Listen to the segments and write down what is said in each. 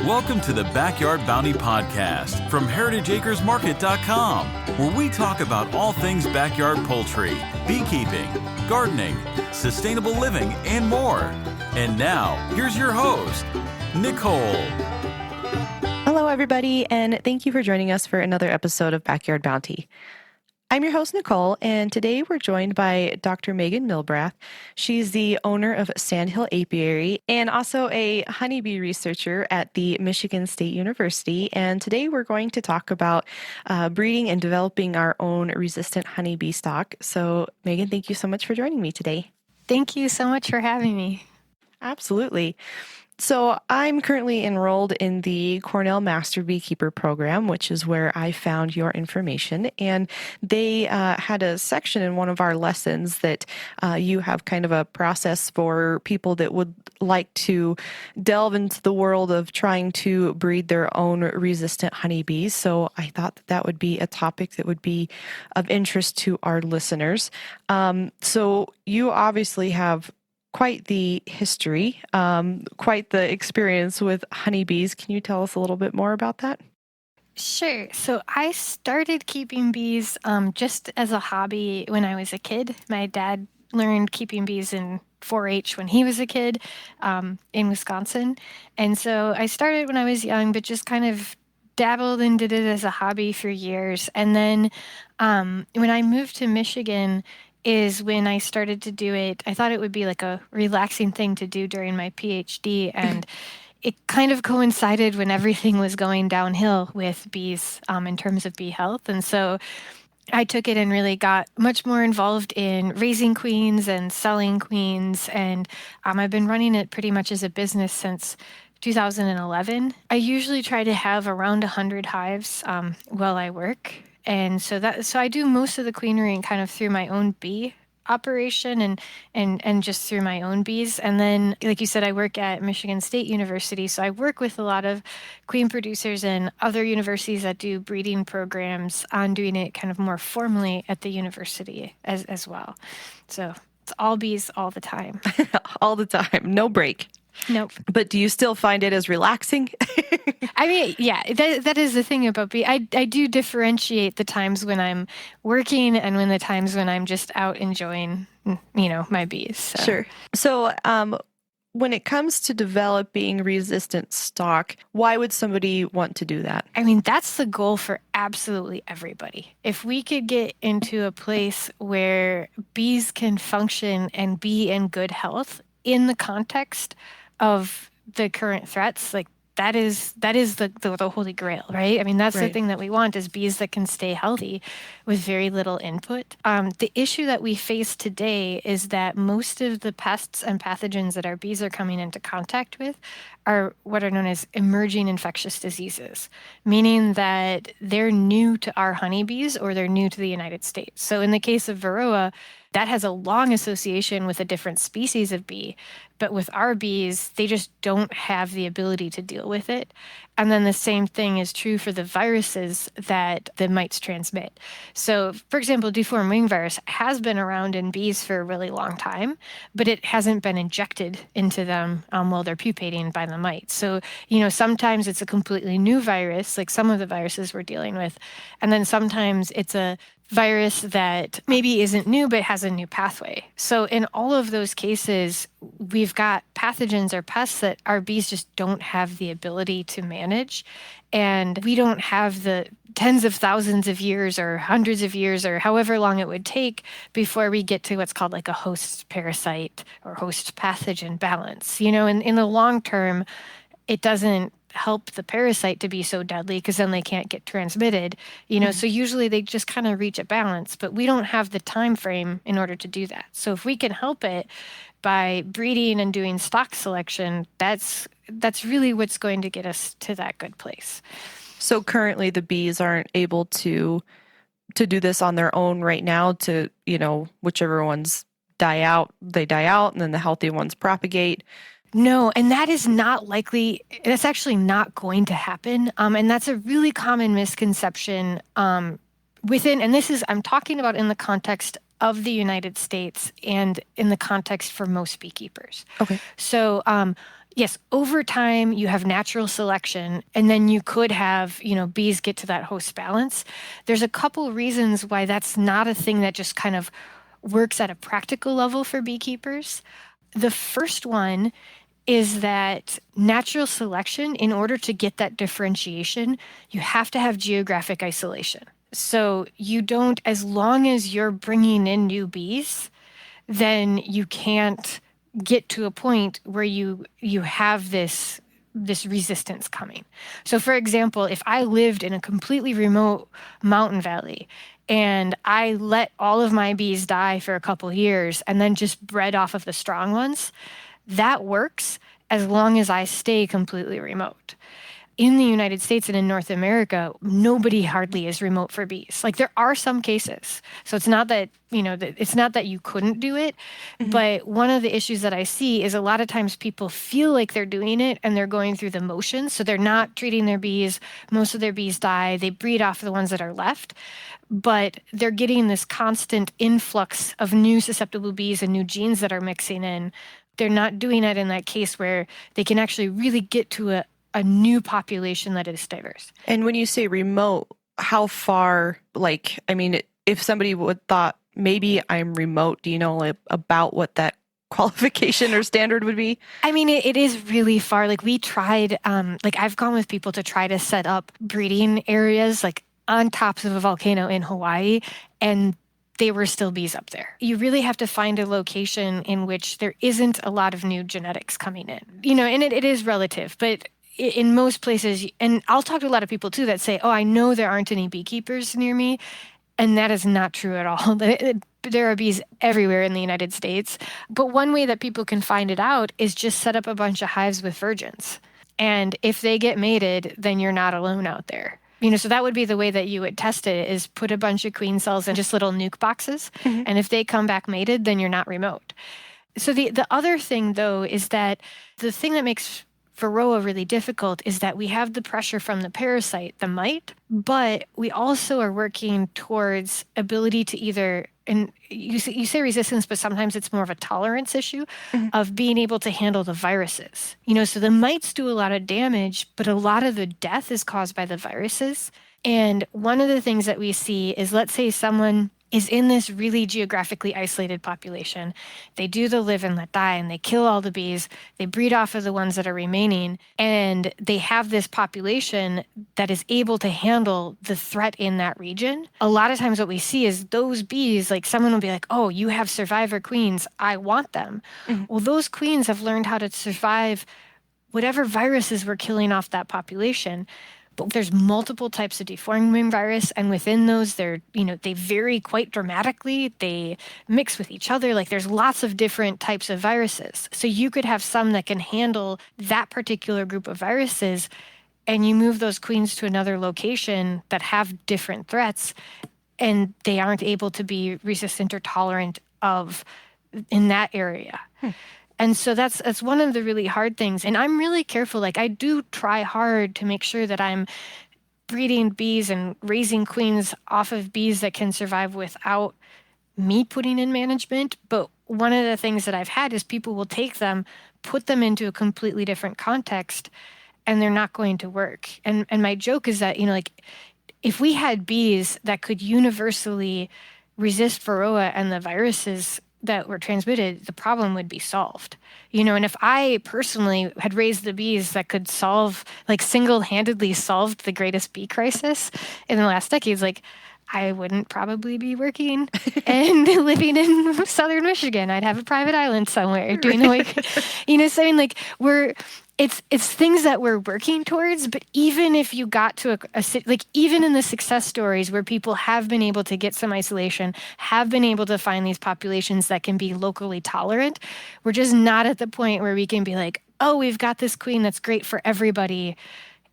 Welcome to the Backyard Bounty Podcast from heritageacresmarket.com, where we talk about all things backyard poultry, beekeeping, gardening, sustainable living, and more. And now, here's your host, Nicole. Hello, everybody, and thank you for joining us for another episode of Backyard Bounty. I'm your host, Nicole, and today we're joined by Dr. Meghan Milbrath. She's the owner of Sand Hill Apiary and also a honeybee researcher at the Michigan State University. And today we're going to talk about breeding and developing our own resistant honeybee stock. So, Meghan, thank you so much for joining me today. Thank you so much for having me. Absolutely. So I'm currently enrolled in the Cornell Master Beekeeper program, which is where I found your information. And they had a section in one of our lessons that you have kind of a process for people that would like to delve into the world of trying to breed their own resistant honeybees. So I thought that that would be a topic that would be of interest to our listeners. So you obviously have quite the history, quite the experience with honeybees. Can you tell us a little bit more about that? Sure. So I started keeping bees just as a hobby when I was a kid. My dad learned keeping bees in 4-H when he was a kid in Wisconsin. And so I started when I was young, but just kind of dabbled and did it as a hobby for years. And then when I moved to Michigan, is when I started to do it. I thought it would be like a relaxing thing to do during my PhD, and it kind of coincided when everything was going downhill with bees in terms of bee health. And so I took it and really got much more involved in raising queens and selling queens, and I've been running it pretty much as a business since 2011. I usually try to have around 100 hives while I work. And so I do most of the queenery kind of through my own bee operation and just through my own bees. And then, like you said, I work at Michigan State University. So I work with a lot of queen producers and other universities that do breeding programs on doing it kind of more formally at the university as well. So it's all bees all the time. All the time. No break. Nope. But do you still find it as relaxing? I mean, yeah, that is the thing about bee. I do differentiate the times when I'm working and when the times when I'm just out enjoying, my bees. So. Sure. So when it comes to developing resistant stock, why would somebody want to do that? I mean, that's the goal for absolutely everybody. If we could get into a place where bees can function and be in good health in the context of the current threats, like that is the holy grail, right? I mean, that's right. The thing that we want is bees that can stay healthy with very little input. The issue that we face today is that most of the pests and pathogens that our bees are coming into contact with are what are known as emerging infectious diseases, meaning that they're new to our honeybees or they're new to the United States. So in the case of Varroa, that has a long association with a different species of bee, but with our bees, they just don't have the ability to deal with it. And then the same thing is true for the viruses that the mites transmit. So, for example, deformed wing virus has been around in bees for a really long time, but it hasn't been injected into them while they're pupating by the mites. So, sometimes it's a completely new virus, like some of the viruses we're dealing with, and then sometimes it's a virus that maybe isn't new but has a new pathway. So in all of those cases, we've got pathogens or pests that our bees just don't have the ability to manage. And we don't have the tens of thousands of years or hundreds of years or however long it would take before we get to what's called like a host parasite or host pathogen balance. In the long term, it doesn't help the parasite to be so deadly because then they can't get transmitted, so usually they just kind of reach a balance, but we don't have the time frame in order to do that. So if we can help it by breeding and doing stock selection, that's really what's going to get us to that good place. So currently the bees aren't able to do this on their own right now to, whichever ones die out, they die out, and then the healthy ones propagate. No, and that is not likely. That's actually not going to happen. And that's a really common misconception within, and this is, I'm talking about in the context of the United States and in the context for most beekeepers. Okay. So Yes, over time you have natural selection, and then you could have, bees get to that host balance. There's a couple reasons why that's not a thing that just kind of works at a practical level for beekeepers. The first one is that natural selection, in order to get that differentiation, you have to have geographic isolation. So you don't, as long as you're bringing in new bees, then you can't get to a point where you have this resistance coming. So for example, if I lived in a completely remote mountain valley and I let all of my bees die for a couple years and then just bred off of the strong ones, that works as long as I stay completely remote. In the United States and in North America, nobody hardly is remote for bees. Like, there are some cases. So it's not that, it's not that you couldn't do it. Mm-hmm. But one of the issues that I see is a lot of times people feel like they're doing it and they're going through the motions. So they're not treating their bees. Most of their bees die. They breed off the ones that are left. But they're getting this constant influx of new susceptible bees and new genes that are mixing in. They're not doing it in that case where they can actually really get to a new population that is diverse. And when you say remote, how far, if somebody would thought maybe I'm remote, do you know about what that qualification or standard would be? I mean, it is really far. Like, we tried, I've gone with people to try to set up breeding areas on tops of a volcano in Hawaii, and they were still bees up there. You really have to find a location in which there isn't a lot of new genetics coming in. And it is relative, but in most places, and I'll talk to a lot of people too that say, oh, I know there aren't any beekeepers near me. And that is not true at all. There are bees everywhere in the United States. But one way that people can find it out is just set up a bunch of hives with virgins. And if they get mated, then you're not alone out there. So that would be the way that you would test it, is put a bunch of queen cells in just little nuke boxes. Mm-hmm. And if they come back mated, then you're not remote. So the other thing, though, is that the thing that makes Varroa really difficult is that we have the pressure from the parasite, the mite, but we also are working towards ability to either, and you say resistance, but sometimes it's more of a tolerance issue, mm-hmm. of being able to handle the viruses. So the mites do a lot of damage, but a lot of the death is caused by the viruses. And one of the things that we see is, let's say someone is in this really geographically isolated population. They do the live and let die, and they kill all the bees. They breed off of the ones that are remaining, and they have this population that is able to handle the threat in that region. A lot of times what we see is those bees, someone will be like, oh, you have survivor queens. I want them. Mm-hmm. Well, those queens have learned how to survive whatever viruses were killing off that population. But there's multiple types of deforming virus, and within those, they vary quite dramatically. They mix with each other. There's lots of different types of viruses. So you could have some that can handle that particular group of viruses, and you move those queens to another location that have different threats, and they aren't able to be resistant or tolerant of in that area. And so that's one of the really hard things. And I'm really careful. I do try hard to make sure that I'm breeding bees and raising queens off of bees that can survive without me putting in management. But one of the things that I've had is people will take them, put them into a completely different context, and they're not going to work. And my joke is that, if we had bees that could universally resist Varroa and the viruses that were transmitted, the problem would be solved. And if I personally had raised the bees that could single-handedly solved the greatest bee crisis in the last decades, I wouldn't probably be working and living in southern Michigan. I'd have a private island somewhere doing it's things that we're working towards. But even if you got to even in the success stories where people have been able to get some isolation, have been able to find these populations that can be locally tolerant, we're just not at the point where we can be like, oh, we've got this queen that's great for everybody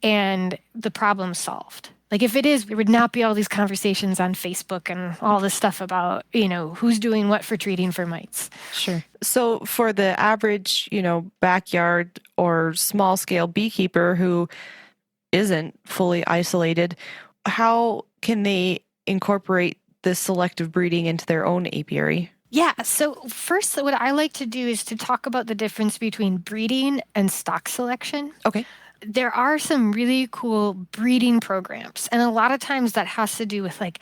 and the problem's solved. If it is, there would not be all these conversations on Facebook and all this stuff about, who's doing what for treating for mites. Sure. So for the average, backyard or small scale beekeeper who isn't fully isolated, how can they incorporate this selective breeding into their own apiary? Yeah. So first, what I like to do is to talk about the difference between breeding and stock selection. Okay. There are some really cool breeding programs. And a lot of times that has to do with like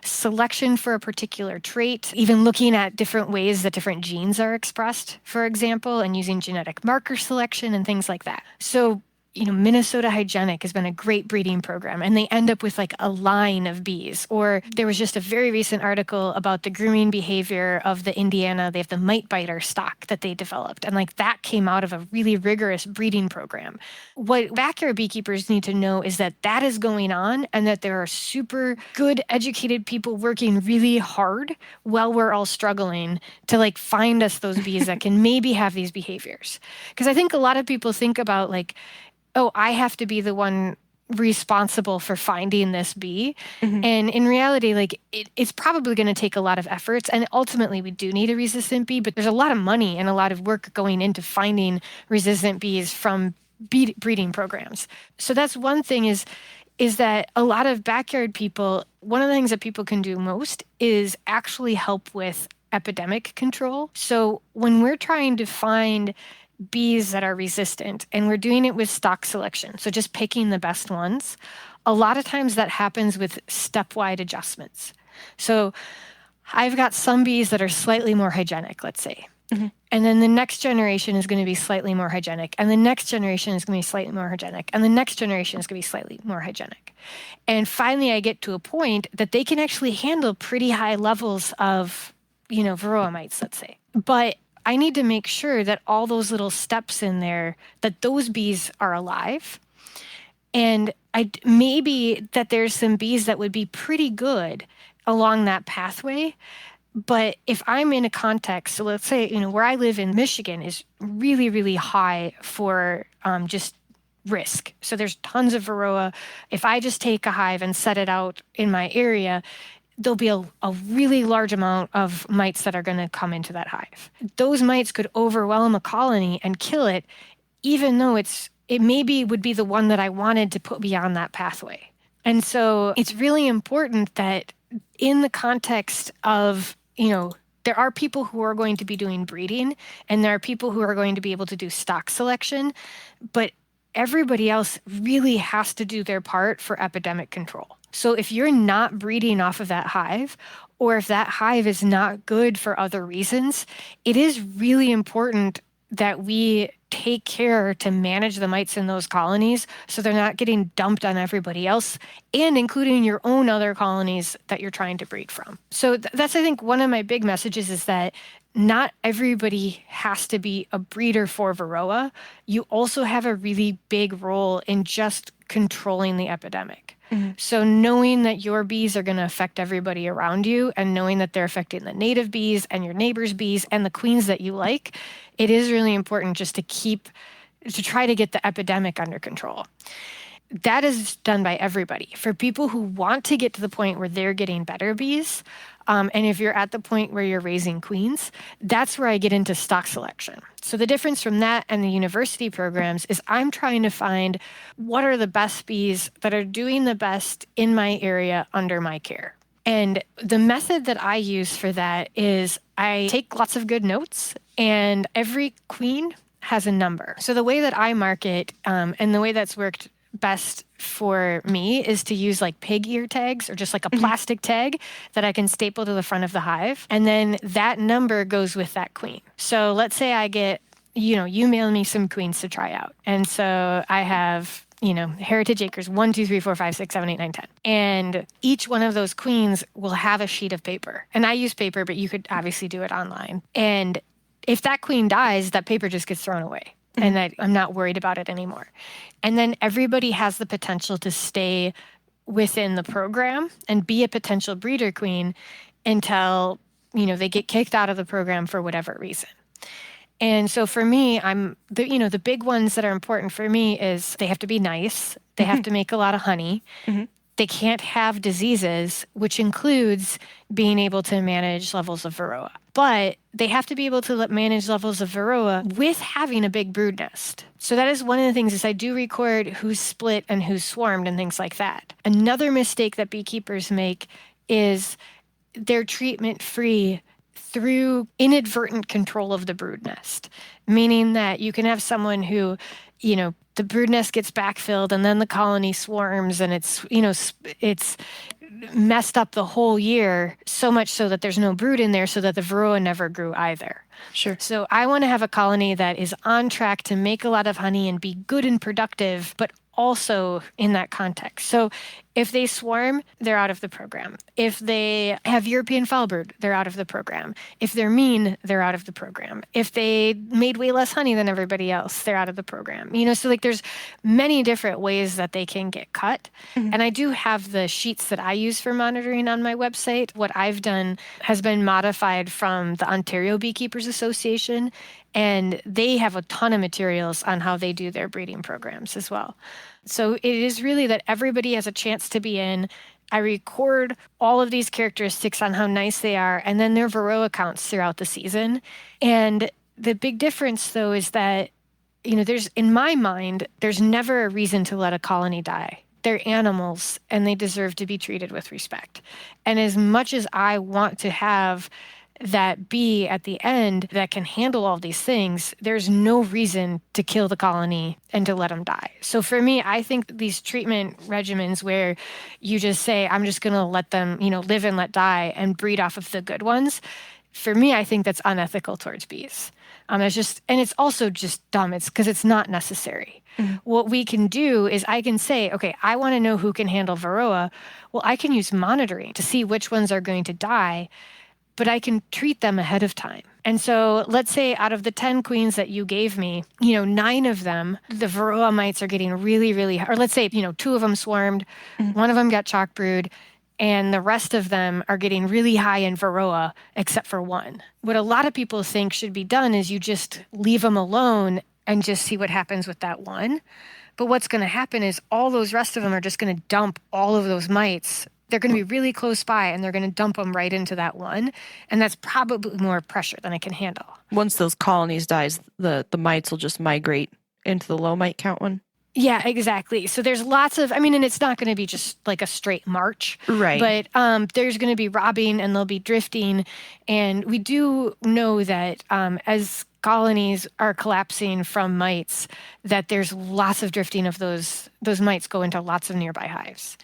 selection for a particular trait, even looking at different ways that different genes are expressed, for example, and using genetic marker selection and things like that. So Minnesota Hygienic has been a great breeding program, and they end up with like a line of bees. Or there was just a very recent article about the grooming behavior of the Indiana, they have the mite biter stock that they developed. And like that came out of a really rigorous breeding program. What backyard beekeepers need to know is that that is going on and that there are super good educated people working really hard while we're all struggling to like find us those bees that can maybe have these behaviors. Because I think a lot of people think about like, oh, I have to be the one responsible for finding this bee. Mm-hmm. And in reality, like it's probably going to take a lot of efforts. And ultimately, we do need a resistant bee, but there's a lot of money and a lot of work going into finding resistant bees from breeding programs. So that's one thing is that a lot of backyard people, one of the things that people can do most is actually help with epidemic control. So when we're trying to find bees that are resistant, and we're doing it with stock selection, so just picking the best ones, a lot of times that happens with stepwise adjustments. So I've got some bees that are slightly more hygienic, let's say. Mm-hmm. And then the next generation is going to be slightly more hygienic. And the next generation is going to be slightly more hygienic. And the next generation is going to be slightly more hygienic. And finally, I get to a point that they can actually handle pretty high levels of, Varroa mites, let's say. But I need to make sure that all those little steps in there, that those bees are alive. And maybe that there's some bees that would be pretty good along that pathway. But if I'm in a context, so let's say, where I live in Michigan is really, really high for just risk. So there's tons of Varroa. If I just take a hive and set it out in my area, there'll be a really large amount of mites that are going to come into that hive. Those mites could overwhelm a colony and kill it, even though it maybe would be the one that I wanted to put beyond that pathway. And so it's really important that in the context of, there are people who are going to be doing breeding and there are people who are going to be able to do stock selection, but everybody else really has to do their part for epidemic control. So if you're not breeding off of that hive, or if that hive is not good for other reasons, it is really important that we take care to manage the mites in those colonies so they're not getting dumped on everybody else, and including your own other colonies that you're trying to breed from. So that's, I think, one of my big messages is that not everybody has to be a breeder for Varroa. You also have a really big role in just controlling the epidemic. Mm-hmm. So knowing that your bees are going to affect everybody around you and knowing that they're affecting the native bees and your neighbor's bees and the queens that you like, it is really important just to try to get the epidemic under control. That is done by everybody. For people who want to get to the point where they're getting better bees, and if you're at the point where you're raising queens, that's where I get into stock selection. So the difference from that and the university programs is I'm trying to find what are the best bees that are doing the best in my area under my care. And the method that I use for that is I take lots of good notes, and every queen has a number. So the way that I market, and the way that's worked best for me, is to use like pig ear tags or just like a plastic tag that I can staple to the front of the hive. And then that number goes with that queen. So let's say I get, you mail me some queens to try out. And so I have, Heritage Acres 1, 2, 3, 4, 5, 6, 7, 8, 9, 10. And each one of those queens will have a sheet of paper. And I use paper, but you could obviously do it online. And if that queen dies, that paper just gets thrown away. And I'm not worried about it anymore. And then everybody has the potential to stay within the program and be a potential breeder queen until, they get kicked out of the program for whatever reason. And so for me, the big ones that are important for me is they have to be nice. They have to make a lot of honey. Mm-hmm. They can't have diseases, which includes being able to manage levels of Varroa. But they have to be able to manage levels of Varroa with having a big brood nest. So that is one of the things is I do record who's split and who's swarmed and things like that. Another mistake that beekeepers make is they're treatment-free through inadvertent control of the brood nest, meaning that you can have someone who, the brood nest gets backfilled and then the colony swarms and it's messed up the whole year, so much so that there's no brood in there, so that the Varroa never grew either. Sure. So I want to have a colony that is on track to make a lot of honey and be good and productive, but also in that context. So if they swarm, they're out of the program. If they have European foulbrood, they're out of the program. If they're mean, they're out of the program. If they made way less honey than everybody else, they're out of the program. So there's many different ways that they can get cut. Mm-hmm. And I do have the sheets that I use for monitoring on my website. What I've done has been modified from the Ontario Beekeepers Association, and they have a ton of materials on how they do their breeding programs as well. So it is really that everybody has a chance to be in. I record all of these characteristics on how nice they are, and then their Varroa counts throughout the season. And the big difference, though, is that, in my mind, there's never a reason to let a colony die. They're animals, and they deserve to be treated with respect. And as much as I want to have that bee at the end that can handle all these things, there's no reason to kill the colony and to let them die. So for me, I think these treatment regimens where you just say, I'm just going to let them, live and let die and breed off of the good ones, for me, I think that's unethical towards bees. And it's also just dumb. It's because it's not necessary. Mm-hmm. What we can do is I can say, okay, I want to know who can handle Varroa. Well, I can use monitoring to see which ones are going to die, but I can treat them ahead of time. And so let's say out of the 10 queens that you gave me, 9 of them, the Varroa mites are getting really, really high. Or let's say, 2 of them swarmed, mm-hmm. 1 of them got chalk brood, and the rest of them are getting really high in Varroa, except for 1. What a lot of people think should be done is you just leave them alone and just see what happens with that 1. But what's going to happen is all those rest of them are just going to dump all of those mites. They're going to be really close by, and they're going to dump them right into that 1. And that's probably more pressure than it can handle. Once those colonies dies, the mites will just migrate into the low mite count one? Yeah, exactly. So there's lots of, and it's not going to be just like a straight march. Right. But there's going to be robbing, and they'll be drifting. And we do know that as colonies are collapsing from mites, that there's lots of drifting of those mites go into lots of nearby hives.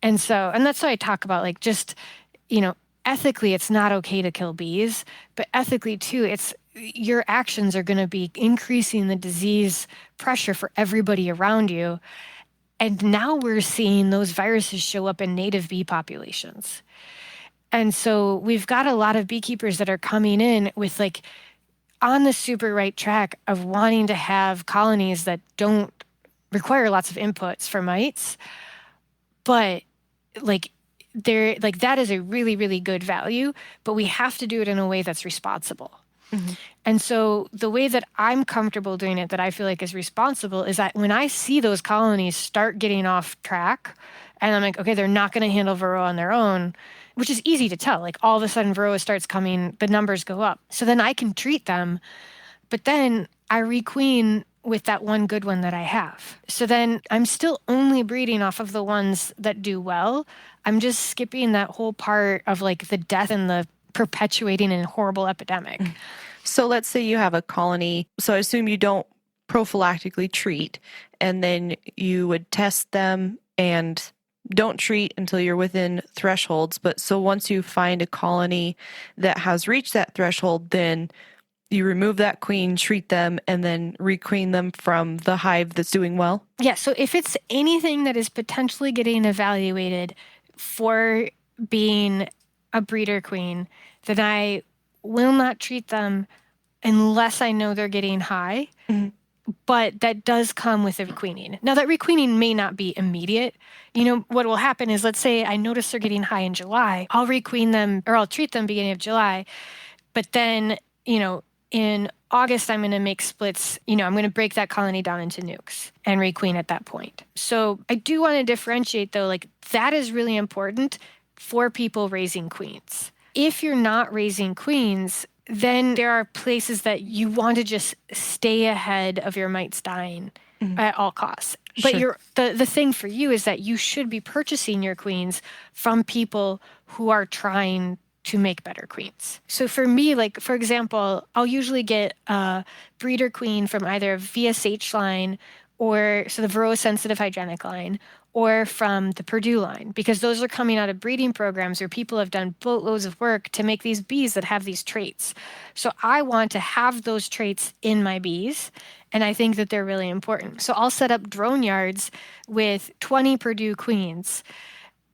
And that's why I talk about ethically, it's not okay to kill bees, but ethically too, your actions are going to be increasing the disease pressure for everybody around you. And now we're seeing those viruses show up in native bee populations. And so we've got a lot of beekeepers that are coming in with on the super right track of wanting to have colonies that don't require lots of inputs for mites, but that is a really, really good value, but we have to do it in a way that's responsible. Mm-hmm. And so the way that I'm comfortable doing it, that I feel like is responsible, is that when I see those colonies start getting off track, and I'm like, okay, they're not going to handle Varroa on their own, which is easy to tell. All of a sudden Varroa starts coming, the numbers go up. So then I can treat them, but then I requeen with that 1 good one that I have. So then I'm still only breeding off of the ones that do well. I'm just skipping that whole part of the death and the perpetuating a horrible epidemic. So let's say you have a colony. So I assume you don't prophylactically treat, and then you would test them and don't treat until you're within thresholds. But so once you find a colony that has reached that threshold, then you remove that queen, treat them, and then requeen them from the hive that's doing well? Yeah, so if it's anything that is potentially getting evaluated for being a breeder queen, then I will not treat them unless I know they're getting high. Mm-hmm. But that does come with a requeening. Now, that requeening may not be immediate. What will happen is, let's say I notice they're getting high in July. I'll requeen them, or I'll treat them beginning of July. But then, in August, I'm going to make splits. I'm going to break that colony down into nukes and requeen at that point. So I do want to differentiate, though, that is really important for people raising queens. If you're not raising queens, then there are places that you want to just stay ahead of your mites dying at all costs. But Sure. the thing for you is that you should be purchasing your queens from people who are trying to make better queens. So for me, like, for example, I'll usually get a breeder queen from either a VSH line or so the Varroa sensitive hygienic line, or from the Purdue line, because those are coming out of breeding programs where people have done boatloads of work to make these bees that have these traits. So I want to have those traits in my bees, and I think that they're really important. So I'll set up drone yards with 20 Purdue queens,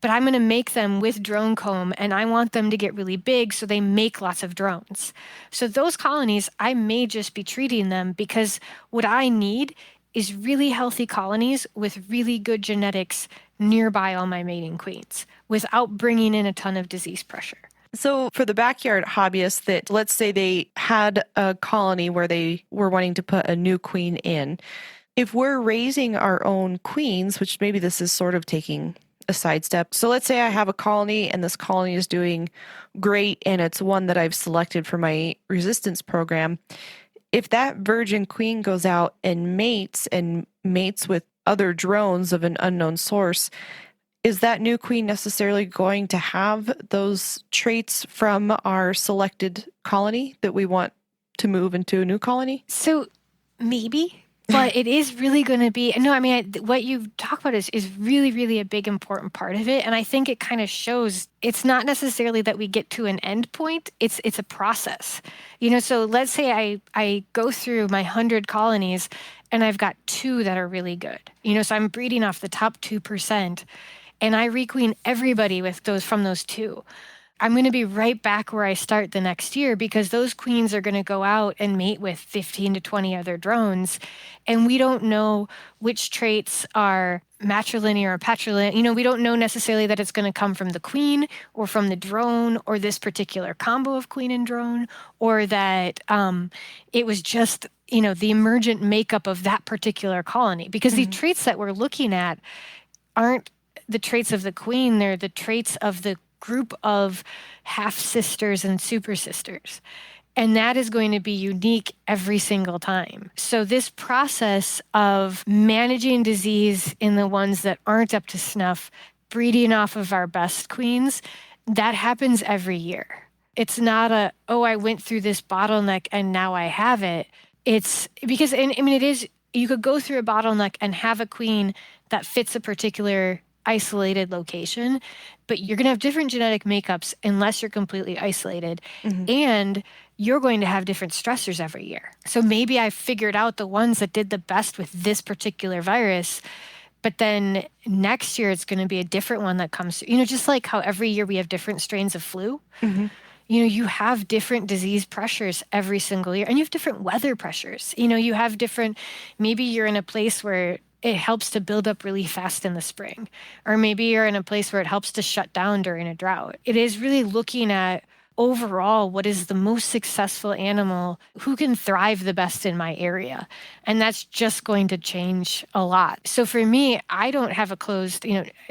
but I'm going to make them with drone comb, and I want them to get really big so they make lots of drones. So those colonies, I may just be treating them because what I need is really healthy colonies with really good genetics nearby all my mating queens without bringing in a ton of disease pressure. So for the backyard hobbyists that, let's say they had a colony where they were wanting to put a new queen in, if we're raising our own queens, which maybe this is sort of taking a sidestep. So let's say I have a colony and this colony is doing great and it's one that I've selected for my resistance program. If that virgin queen goes out and mates with other drones of an unknown source, is that new queen necessarily going to have those traits from our selected colony that we want to move into a new colony? So maybe, but it is really going to be, no, I mean, what you talk about is really, really a big, important part of it. And I think it kind of shows it's not necessarily that we get to an end point. It's a process. So let's say I go through my 100 colonies and I've got 2 that are really good. So I'm breeding off the top 2% and I requeen everybody with those from those 2. I'm going to be right back where I start the next year because those queens are going to go out and mate with 15 to 20 other drones. And we don't know which traits are matrilinear or patrilinear. We don't know necessarily that it's going to come from the queen or from the drone or this particular combo of queen and drone, or that it was just, the emergent makeup of that particular colony. Because the traits that we're looking at aren't the traits of the queen, they're the traits of the group of half sisters and super sisters. And that is going to be unique every single time. So this process of managing disease in the ones that aren't up to snuff, breeding off of our best queens, that happens every year. It's not I went through this bottleneck and now I have it. It's because, it is, you could go through a bottleneck and have a queen that fits a particular isolated location, but you're going to have different genetic makeups unless you're completely isolated. And you're going to have different stressors every year. So maybe I figured out the ones that did the best with this particular virus, but then next year it's going to be a different one that comes through. Just like how every year we have different strains of flu. You have different disease pressures every single year, and you have different weather pressures. You have different, maybe you're in a place where it helps to build up really fast in the spring, or maybe you're in a place where it helps to shut down during a drought. It is really looking at overall what is the most successful animal, who can thrive the best in my area. And that's just going to change a lot. So for me, I don't have a closed,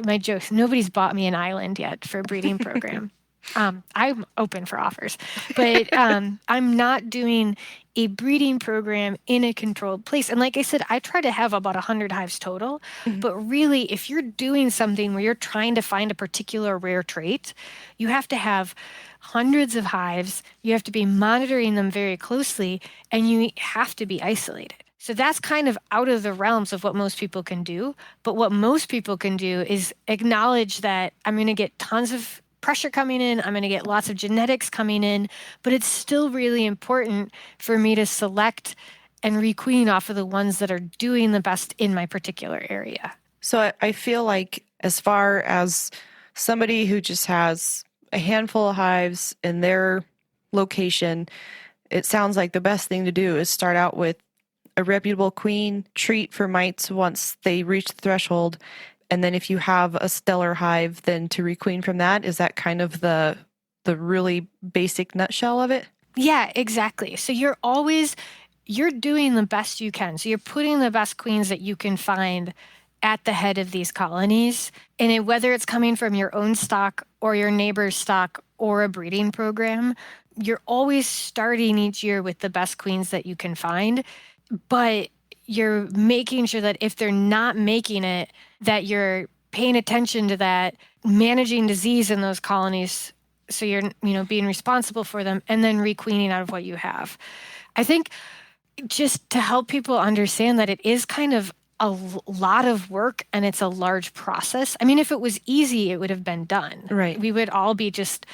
my jokes, nobody's bought me an island yet for a breeding program. I'm open for offers, but I'm not doing a breeding program in a controlled place. And like I said, I try to have about 100 hives total. But really, if you're doing something where you're trying to find a particular rare trait, you have to have hundreds of hives. You have to be monitoring them very closely, and you have to be isolated. So that's kind of out of the realms of what most people can do. But what most people can do is acknowledge that I'm going to get tons of pressure coming in, I'm going to get lots of genetics coming in, but it's still really important for me to select and requeen off of the ones that are doing the best in my particular area. So I feel like, as far as somebody who just has a handful of hives in their location, it sounds like the best thing to do is start out with a reputable queen, treat for mites once they reach the threshold, and then if you have a stellar hive, then to requeen from that. Is that kind of the really basic nutshell of it? Yeah, exactly. So you're doing the best you can. So you're putting the best queens that you can find at the head of these colonies. And whether it's coming from your own stock or your neighbor's stock or a breeding program, you're always starting each year with the best queens that you can find. But you're making sure that if they're not making it, that you're paying attention to that, managing disease in those colonies So you're, being responsible for them and then requeening out of what you have. I think just to help people understand that it is kind of a lot of work and it's a large process. I mean, if it was easy, it would have been done. Right. We would all be just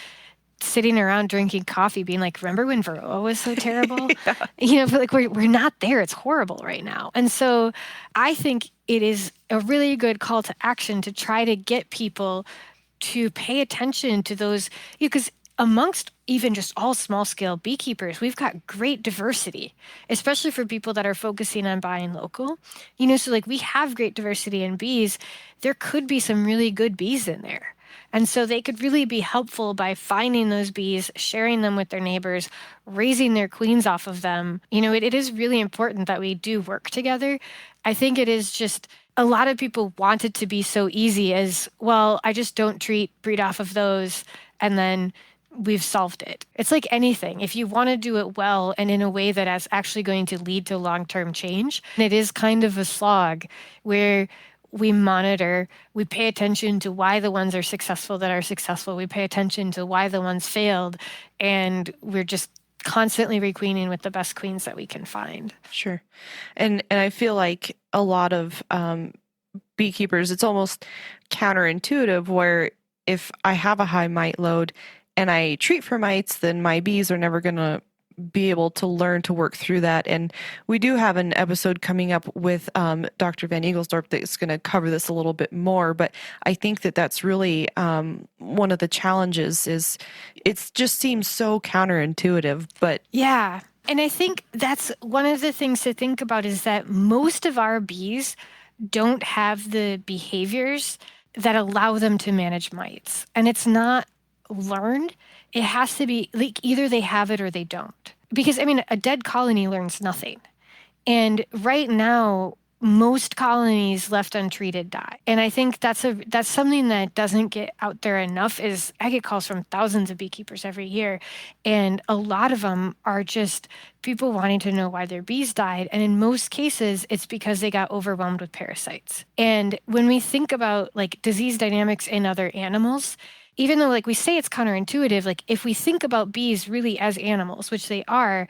sitting around drinking coffee being like, remember when Varroa was so terrible? But like we're not there. It's horrible right now. And so I think it is a really good call to action to try to get people to pay attention to those, because amongst even just all small scale beekeepers, we've got great diversity, especially for people that are focusing on buying local. So like we have great diversity in bees. There could be some really good bees in there. And so they could really be helpful by finding those bees, sharing them with their neighbors, raising their queens off of them. It is really important that we do work together. I think it is just a lot of people want it to be so easy as, well, I just don't breed off of those, and then we've solved it. It's like anything. If you want to do it well and in a way that is actually going to lead to long-term change, it is kind of a slog where we monitor, we pay attention to why the ones are successful that are successful. We pay attention to why the ones failed, and we're just constantly requeening with the best queens that we can find. Sure. And I feel like a lot of beekeepers, it's almost counterintuitive where if I have a high mite load and I treat for mites, then my bees are never going to be able to learn to work through that. And we do have an episode coming up with Dr. Van Eagelsdorp that's going to cover this a little bit more. But I think that that's really one of the challenges is it just seems so counterintuitive. But yeah. And I think that's one of the things to think about is that most of our bees don't have the behaviors that allow them to manage mites. And it's not learned. It has to be like either they have it or they don't. Because, a dead colony learns nothing. And right now, most colonies left untreated die. And I think that's something that doesn't get out there enough. Is I get calls from thousands of beekeepers every year. And a lot of them are just people wanting to know why their bees died. And in most cases, it's because they got overwhelmed with parasites. And when we think about like disease dynamics in other animals, even though like we say it's counterintuitive, like if we think about bees really as animals, which they are,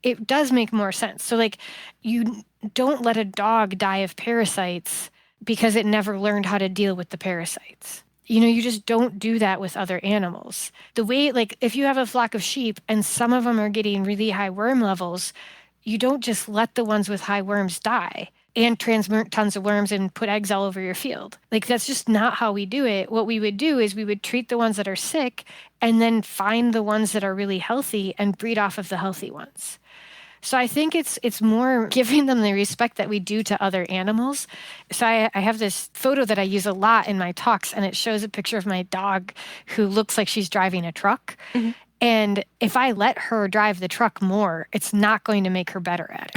it does make more sense. So like you don't let a dog die of parasites because it never learned how to deal with the parasites. You just don't do that with other animals. The way, like if you have a flock of sheep and some of them are getting really high worm levels, you don't just let the ones with high worms die and transmit tons of worms and put eggs all over your field. Like that's just not how we do it. What we would do is we would treat the ones that are sick and then find the ones that are really healthy and breed off of the healthy ones. So I think it's more giving them the respect that we do to other animals. So I have this photo that I use a lot in my talks, and it shows a picture of my dog who looks like she's driving a truck. Mm-hmm. And if I let her drive the truck more, it's not going to make her better at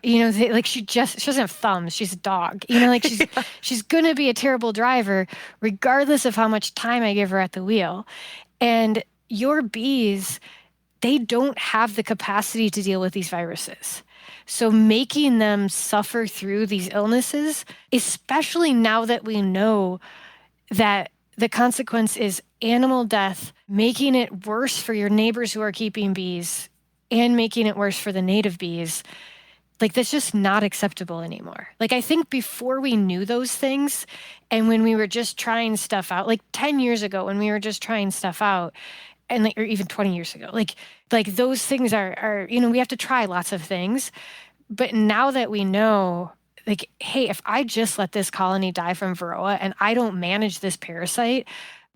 it. Like she doesn't have thumbs. She's a dog. She's going to be a terrible driver regardless of how much time I give her at the wheel. And your bees, they don't have the capacity to deal with these viruses. So making them suffer through these illnesses, especially now that we know that the consequence is animal death, making it worse for your neighbors who are keeping bees and making it worse for the native bees, like that's just not acceptable anymore. Like I think before we knew those things and when we were just trying stuff out, like 10 years ago when we were just trying stuff out, and like, or even 20 years ago, like those things are, we have to try lots of things. But now that we know, like, hey, if I just let this colony die from Varroa and I don't manage this parasite,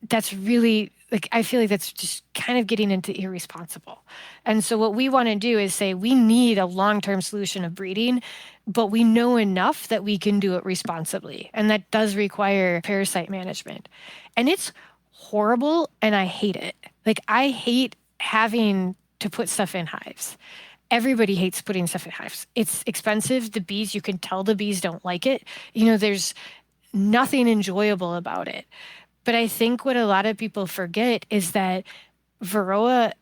that's really, like, I feel like that's just kind of getting into irresponsible. And so what we want to do is say we need a long-term solution of breeding, but we know enough that we can do it responsibly. And that does require parasite management. And it's horrible, and I hate it. Like, I hate having to put stuff in hives. Everybody hates putting stuff in hives. It's expensive. The bees, you can tell the bees don't like it. There's nothing enjoyable about it. But I think what a lot of people forget is that Varroa,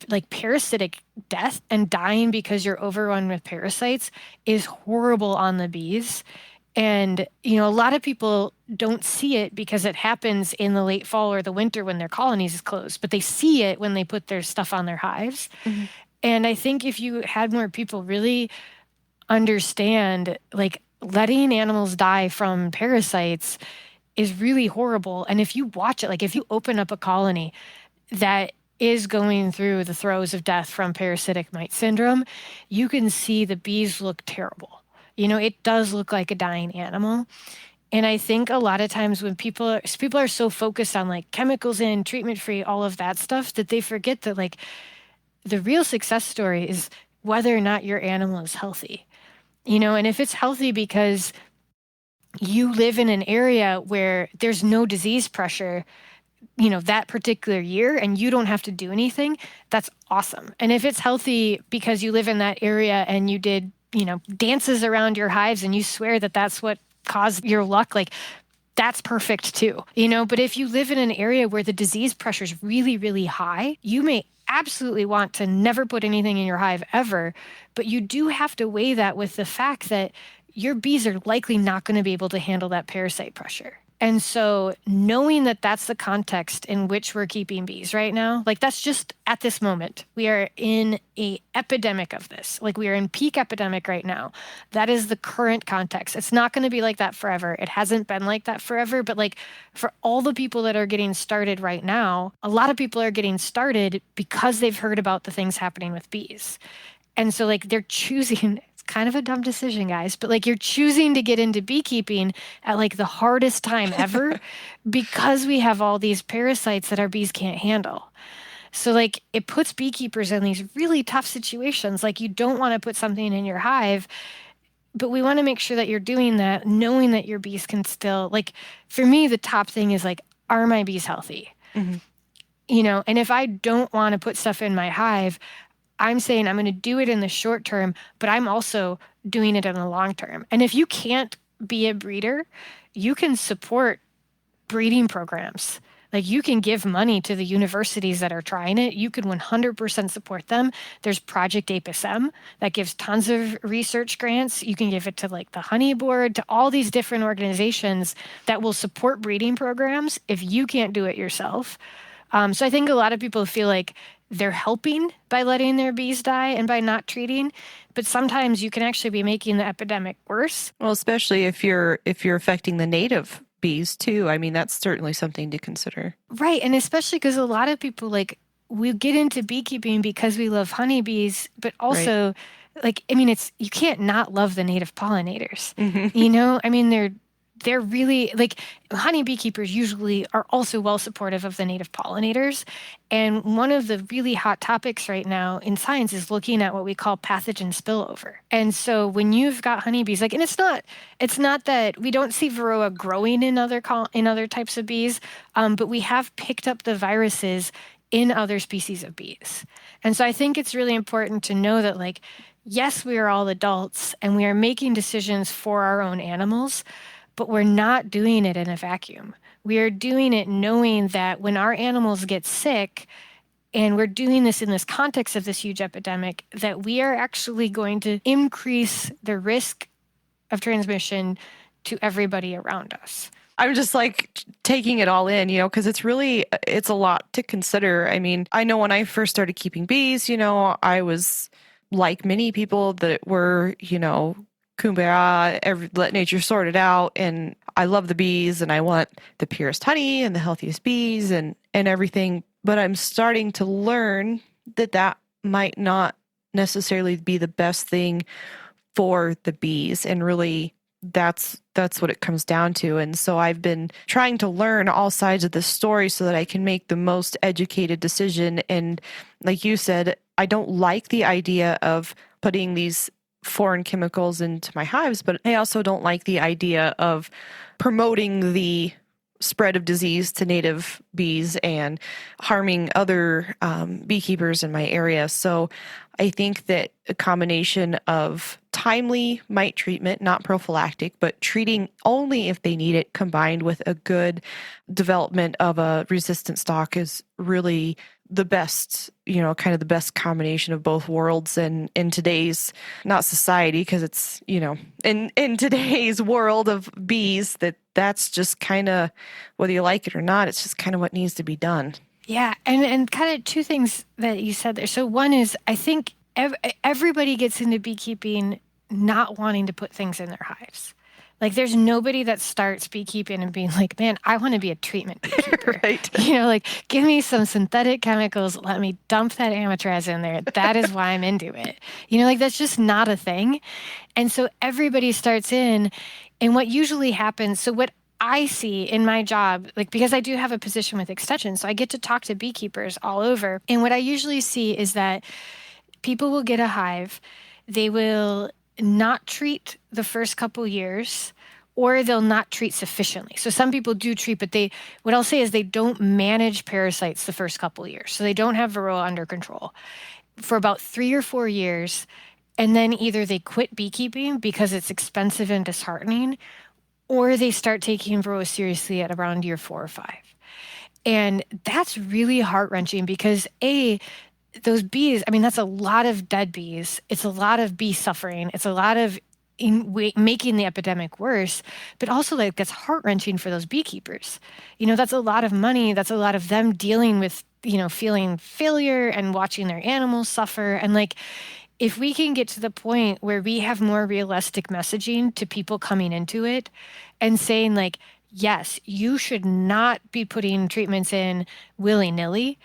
like parasitic death and dying because you're overrun with parasites, is horrible on the bees. And, a lot of people don't see it because it happens in the late fall or the winter when their colonies is closed, but they see it when they put their stuff on their hives. Mm-hmm. And I think if you had more people really understand, like, letting animals die from parasites is really horrible. And if you watch it, like if you open up a colony that is going through the throes of death from parasitic mite syndrome, you can see the bees look terrible. It does look like a dying animal. And I think a lot of times when people are so focused on like chemicals in, treatment free, all of that stuff, that they forget that like the real success story is whether or not your animal is healthy. And if it's healthy because you live in an area where there's no disease pressure, that particular year, and you don't have to do anything, that's awesome. And if it's healthy because you live in that area and you did, dances around your hives and you swear that that's what caused your luck, like that's perfect too, But if you live in an area where the disease pressure is really, really high, you may absolutely want to never put anything in your hive ever, but you do have to weigh that with the fact that your bees are likely not going to be able to handle that parasite pressure. And so knowing that that's the context in which we're keeping bees right now, like that's just at this moment. We are in an epidemic of this. Like we are in peak epidemic right now. That is the current context. It's not going to be like that forever. It hasn't been like that forever. But like for all the people that are getting started right now, a lot of people are getting started because they've heard about the things happening with bees. And so like they're choosing, it's kind of a dumb decision, guys, but like you're choosing to get into beekeeping at like the hardest time ever because we have all these parasites that our bees can't handle. So like it puts beekeepers in these really tough situations. Like you don't want to put something in your hive, but we want to make sure that you're doing that, knowing that your bees can still, like for me, the top thing is like, are my bees healthy? Mm-hmm. And if I don't want to put stuff in my hive, I'm saying I'm going to do it in the short term, but I'm also doing it in the long term. And if you can't be a breeder, you can support breeding programs. Like you can give money to the universities that are trying it. You can 100% support them. There's Project Apis M that gives tons of research grants. You can give it to like the Honey Board, to all these different organizations that will support breeding programs if you can't do it yourself. So I think a lot of people feel like they're helping by letting their bees die and by not treating, but sometimes you can actually be making the epidemic worse. Well, especially if you're affecting the native bees too. I mean, that's certainly something to consider. Right, and especially because a lot of people like we get into beekeeping because we love honeybees, but also like I mean, it's you can't not love the native pollinators. Mm-hmm. I mean, they're really like honey beekeepers usually are also well supportive of the native pollinators. And one of the really hot topics right now in science is looking at what we call pathogen spillover. And so when you've got honeybees, like, and it's not that we don't see Varroa growing in other types of bees, but we have picked up the viruses in other species of bees. And so I think it's really important to know that like, yes, we are all adults and we are making decisions for our own animals, but we're not doing it in a vacuum. We are doing it knowing that when our animals get sick, and we're doing this in this context of this huge epidemic, that we are actually going to increase the risk of transmission to everybody around us. I'm just like taking it all in, because it's a lot to consider. I mean, I know when I first started keeping bees, I was like many people that were, kumbaya, let nature sort it out. And I love the bees and I want the purest honey and the healthiest bees and everything. But I'm starting to learn that might not necessarily be the best thing for the bees. And really, that's what it comes down to. And so I've been trying to learn all sides of this story so that I can make the most educated decision. And like you said, I don't like the idea of putting these foreign chemicals into my hives, but I also don't like the idea of promoting the spread of disease to native bees and harming other beekeepers in my area. So I think that a combination of timely mite treatment, not prophylactic, but treating only if they need it, combined with a good development of a resistant stock is really the best, kind of the best combination of both worlds. And in today's, not society, because it's, in today's world of bees, that's just kind of, whether you like it or not, it's just kind of what needs to be done. Yeah. And kind of two things that you said there. So one is, I think everybody gets into beekeeping not wanting to put things in their hives. Like, there's nobody that starts beekeeping and being like, man, I want to be a treatment beekeeper. Right. Like, give me some synthetic chemicals. Let me dump that amatraz in there. That is why I'm into it. That's just not a thing. And so everybody starts in. And what usually happens, so what I see in my job, because I do have a position with Extension, so I get to talk to beekeepers all over. And what I usually see is that people will get a hive. They will not treat the first couple years, or they'll not treat sufficiently. So some people do treat, but what I'll say is they don't manage parasites the first couple years. So they don't have Varroa under control for about 3 or 4 years. And then either they quit beekeeping because it's expensive and disheartening, or they start taking Varroa seriously at around year 4 or 5. And that's really heart-wrenching because those bees, that's a lot of dead bees. It's a lot of bee suffering. It's a lot of making the epidemic worse, but also that's heart-wrenching for those beekeepers. That's a lot of money. That's a lot of them dealing with, feeling failure and watching their animals suffer. And if we can get to the point where we have more realistic messaging to people coming into it and saying yes, you should not be putting treatments in willy-nilly,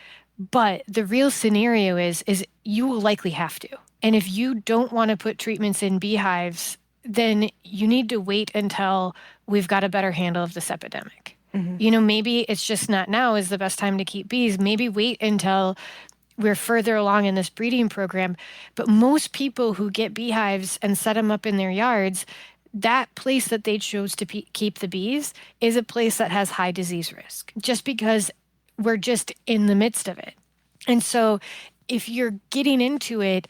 but the real scenario is you will likely have to. And if you don't want to put treatments in beehives, then you need to wait until we've got a better handle of this epidemic. Mm-hmm. Maybe it's just not now is the best time to keep bees. Maybe wait until we're further along in this breeding program. But most people who get beehives and set them up in their yards, that place that they chose to keep the bees is a place that has high disease risk, just because we're just in the midst of it. And so if you're getting into it,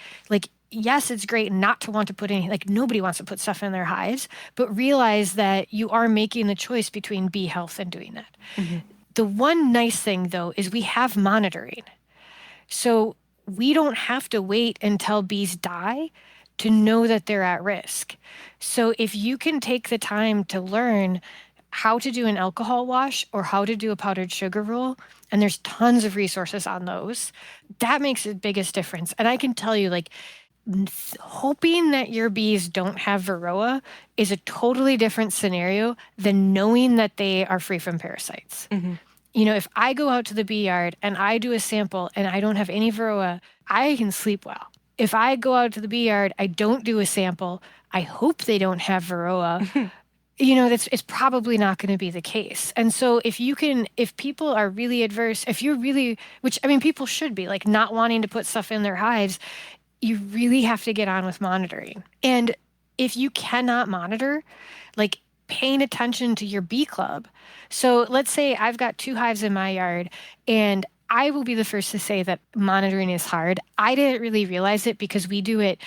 yes, it's great not to want to put any, nobody wants to put stuff in their hives, but realize that you are making the choice between bee health and doing that. Mm-hmm. The one nice thing, though, is we have monitoring. So we don't have to wait until bees die to know that they're at risk. So if you can take the time to learn how to do an alcohol wash or how to do a powdered sugar roll, and there's tons of resources on those, that makes the biggest difference. And I can tell you, hoping that your bees don't have Varroa is a totally different scenario than knowing that they are free from parasites. Mm-hmm. If I go out to the bee yard and I do a sample and I don't have any Varroa, I can sleep well. If I go out to the bee yard, I don't do a sample, I hope they don't have Varroa. It's probably not going to be the case. And so if people are really adverse, people should be not wanting to put stuff in their hives, you really have to get on with monitoring. And if you cannot monitor, paying attention to your bee club. So let's say I've got 2 hives in my yard, and I will be the first to say that monitoring is hard. I didn't really realize it because we do it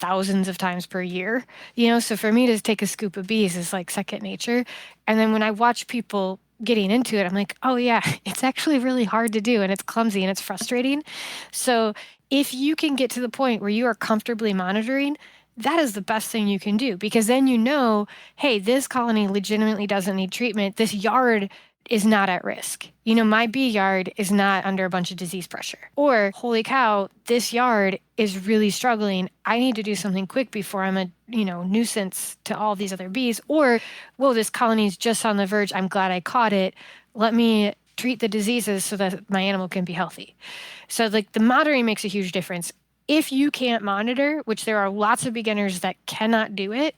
thousands of times per year, so for me to take a scoop of bees is second nature. And then when I watch people getting into it, I'm like, oh yeah, it's actually really hard to do, and it's clumsy and it's frustrating. So if you can get to the point where you are comfortably monitoring, that is the best thing you can do, because then hey, this colony legitimately doesn't need treatment. This yard is not at risk. My bee yard is not under a bunch of disease pressure. Or, holy cow, this yard is really struggling. I need to do something quick before I'm a, nuisance to all these other bees. Or, whoa, this colony is just on the verge. I'm glad I caught it. Let me treat the diseases so that my animal can be healthy. So, the monitoring makes a huge difference. If you can't monitor, which there are lots of beginners that cannot do it,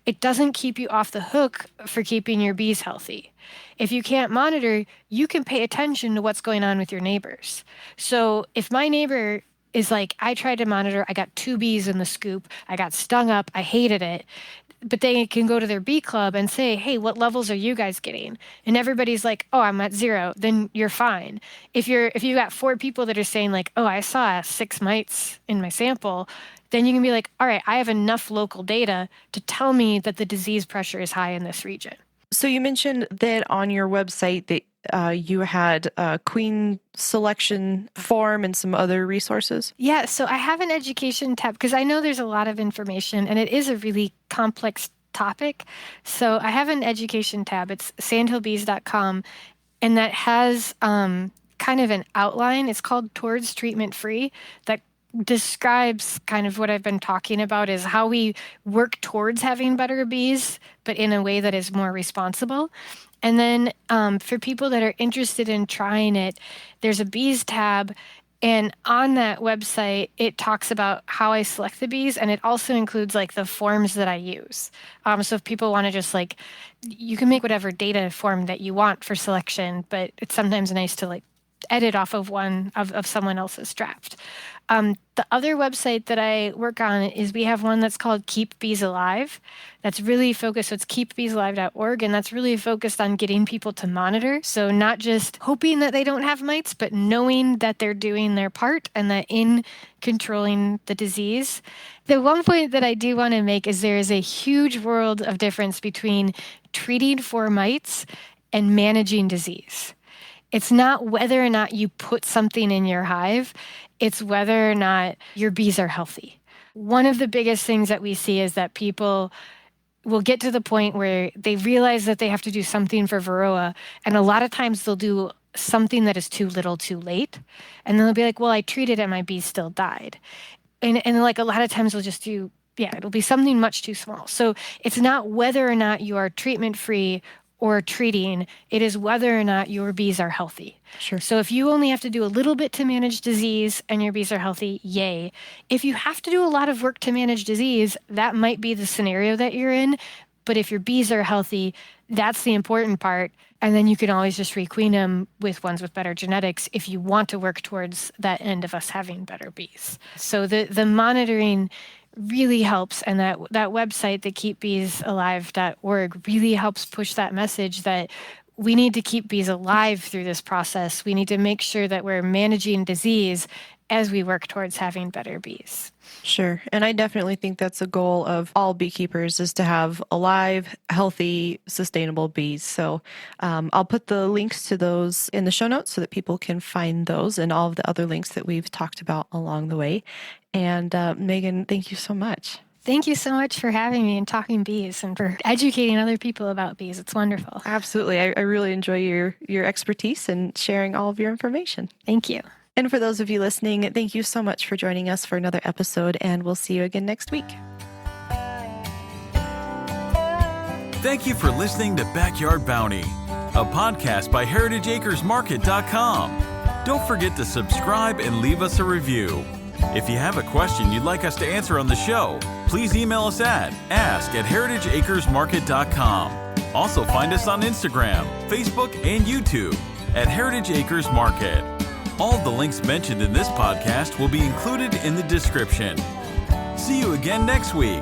it doesn't keep you off the hook for keeping your bees healthy. If you can't monitor, you can pay attention to what's going on with your neighbors. So if my neighbor is I tried to monitor, I got 2 bees in the scoop, I got stung up, I hated it, but they can go to their bee club and say, hey, what levels are you guys getting? And everybody's like, oh, I'm at 0, then you're fine. If you got 4 people that are saying oh, I saw 6 mites in my sample, then you can be like, all right, I have enough local data to tell me that the disease pressure is high in this region. So you mentioned that on your website that you had a queen selection form and some other resources. Yeah, so I have an education tab because I know there's a lot of information and it is a really complex topic. So I have an education tab. It's sandhillbees.com, and that has kind of an outline. It's called Towards Treatment Free, that describes kind of what I've been talking about, is how we work towards having better bees, but in a way that is more responsible. And then for people that are interested in trying it, there's a bees tab. And on that website, it talks about how I select the bees, and it also includes like the forms that I use. So if people want to just like, you can make whatever data form that you want for selection, but it's sometimes nice to like edit off of one of someone else's draft. The other website that I work on is we have one that's called Keep Bees Alive. That's really focused, so it's keepbeesalive.org, and that's really focused on getting people to monitor. So not just hoping that they don't have mites, but knowing that they're doing their part and that in controlling the disease. The one point that I do want to make is there is a huge world of difference between treating for mites and managing disease. It's not whether or not you put something in your hive, it's whether or not your bees are healthy. One of the biggest things that we see is that people will get to the point where they realize that they have to do something for Varroa, and a lot of times they'll do something that is too little too late. And then they'll be like, well, I treated and my bees still died. And like a lot of times they'll just do, it'll be something much too small. So it's not whether or not you are treatment-free or treating, it is whether or not your bees are healthy. Sure. So if you only have to do a little bit to manage disease and your bees are healthy, yay. If you have to do a lot of work to manage disease, that might be the scenario that you're in. But if your bees are healthy, that's the important part. And then you can always just requeen them with ones with better genetics if you want to work towards that end of us having better bees. So the monitoring really helps, and that website, the keepbeesalive.org, really helps push that message that we need to keep bees alive through this process. We need to make sure that we're managing disease as we work towards having better bees. Sure. And I definitely think that's a goal of all beekeepers, is to have alive, healthy, sustainable bees. So I'll put the links to those in the show notes so that people can find those and all of the other links that we've talked about along the way. And Meghan, thank you so much. Thank you so much for having me and talking bees and for educating other people about bees. It's wonderful. Absolutely. I really enjoy your expertise and sharing all of your information. Thank you. And for those of you listening, thank you so much for joining us for another episode, and we'll see you again next week. Thank you for listening to Backyard Bounty, a podcast by heritageacresmarket.com. Don't forget to subscribe and leave us a review. If you have a question you'd like us to answer on the show, please email us at ask@heritageacresmarket.com. Also find us on Instagram, Facebook, and YouTube at Heritage Acres Market. All the links mentioned in this podcast will be included in the description. See you again next week.